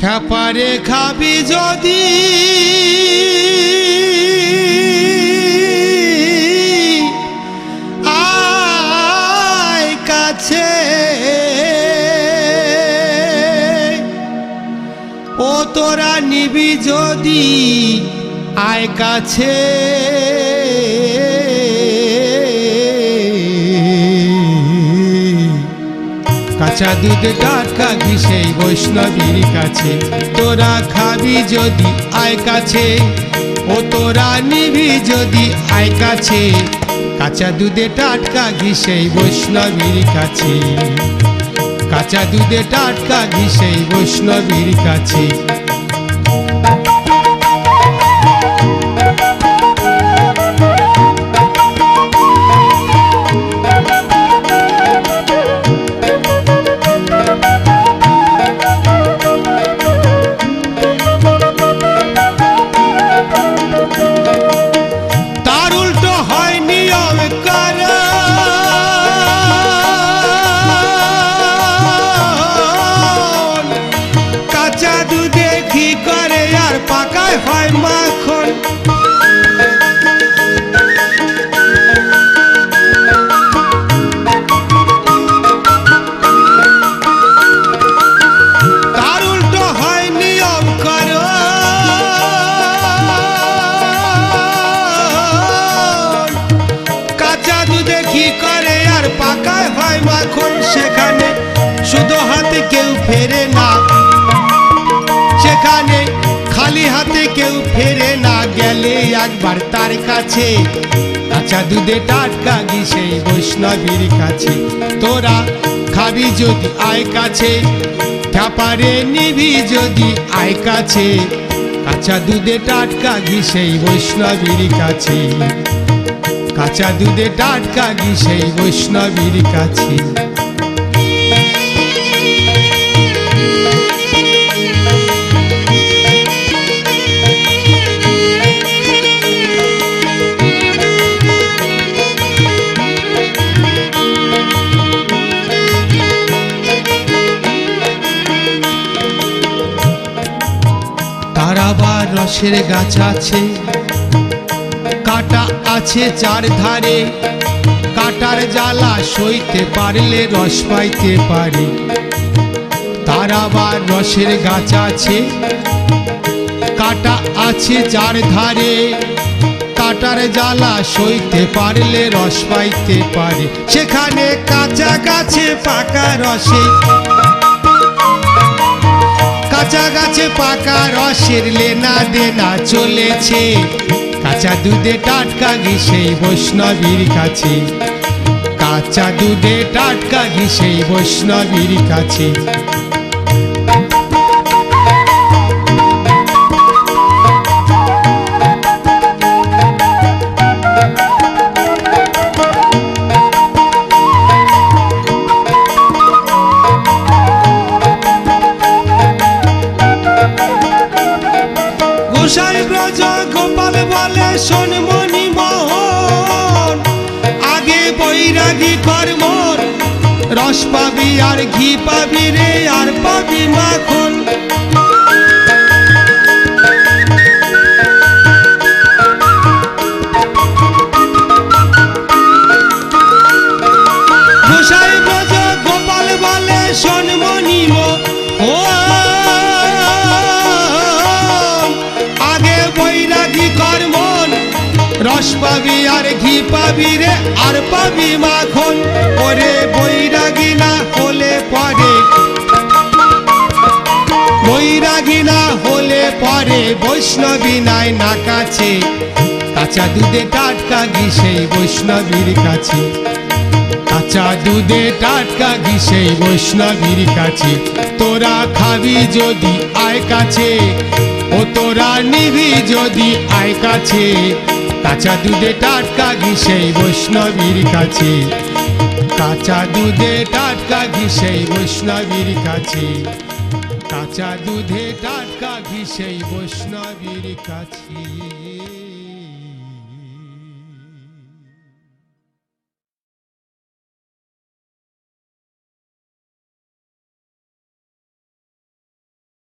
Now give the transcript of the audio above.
খ্যাপারে খাবি যদি আয় কাছে, ও তোরা নিবি যদি আয় কাছে, কাঁচা দুধে টাটকা ঘি সেই বৈষ্ণবীর কাছে, তোরা খাবি যদি আয় কাছে, ও তোরা নিবি যদি আয় কাছে, কাঁচা দুধে টাটকা ঘি সেই বৈষ্ণবীর কাছে, কাঁচা দুধে টাটকা ঘি সেই বৈষ্ণবীর কাছে। পাকায় হয় মাখন, তার উল্টো হয় নিয়ম করো, কাঁচা দুধে ঘি করে আর পাকায় হয় মাখন, সেখানে শুধু হাতে কেউ ফেরে না, সেখানে খালি হাতে কেউ ফেরে না, গেলে একবার তার কাছে, কাঁচা দুধে টাটকা ঘি সেই বৈষ্ণবীর কাছে, তোরা খাবি যদি আয় কাছে, খ্যাপারে নিবি যদি আয় কাছে, কাঁচা দুধে টাটকা ঘি সেই বৈষ্ণবীর কাছে, কাঁচা দুধে টাটকা ঘি সেই বৈষ্ণবীর কাছে। তারাবার রসের গাছ আছে, কাটা আছে চার ধারে, কাটার জ্বালা সইতে পারলে রস পাইতে পারে। তারাবার রসের গাছ আছে, কাটা আছে চার ধারে, কাটার জ্বালা সইতে পারলে রস পাইতে পারে, সেখানে কাঁচা গাছে পাকা রসে, কাঁচা গাছে পাকা রসের লেনা দেনা চলেছে, কাঁচা দুধে টাটকা ঘি সেই বৈষ্ণবীর কাছে, কাঁচা দুধে টাটকা ঘি সেই বৈষ্ণবীর কাছে। গোসাই ব্রজ গোপাল বলে শোন মনি মোহন, আগে বৈরাগী কর্মর, রস পাবি আর ঘি পাবি রে আর পাবি মাখন, গোসাই ব্রজ গোপাল বলে শোন মনি মোহন, রস পাবি আর ঘি পাবি রে আর পাবি মাখন, ওরে বৈরাগী না হলে পরে, বৈরাগী না হলে পরে বৈষ্ণবী নাই না কাছে, কাঁচা দুধে টাটকা ঘি সেই বৈষ্ণবীর কাছে, কাঁচা দুধে টাটকা ঘি সেই বৈষ্ণবীর কাছে। তোরা খাবি যদি আয় কাছে, ও তোরা নিবি যদি আয় কাছে, কাঁচা দুধে টাটকা ঘি সেই বৈষ্ণবীর কাছে, কাঁচা দুধে টাটকা ঘি সেই বৈষ্ণবীর কাছে, কাঁচা দুধে টাটকা ঘি সেই বৈষ্ণবীর কাছে।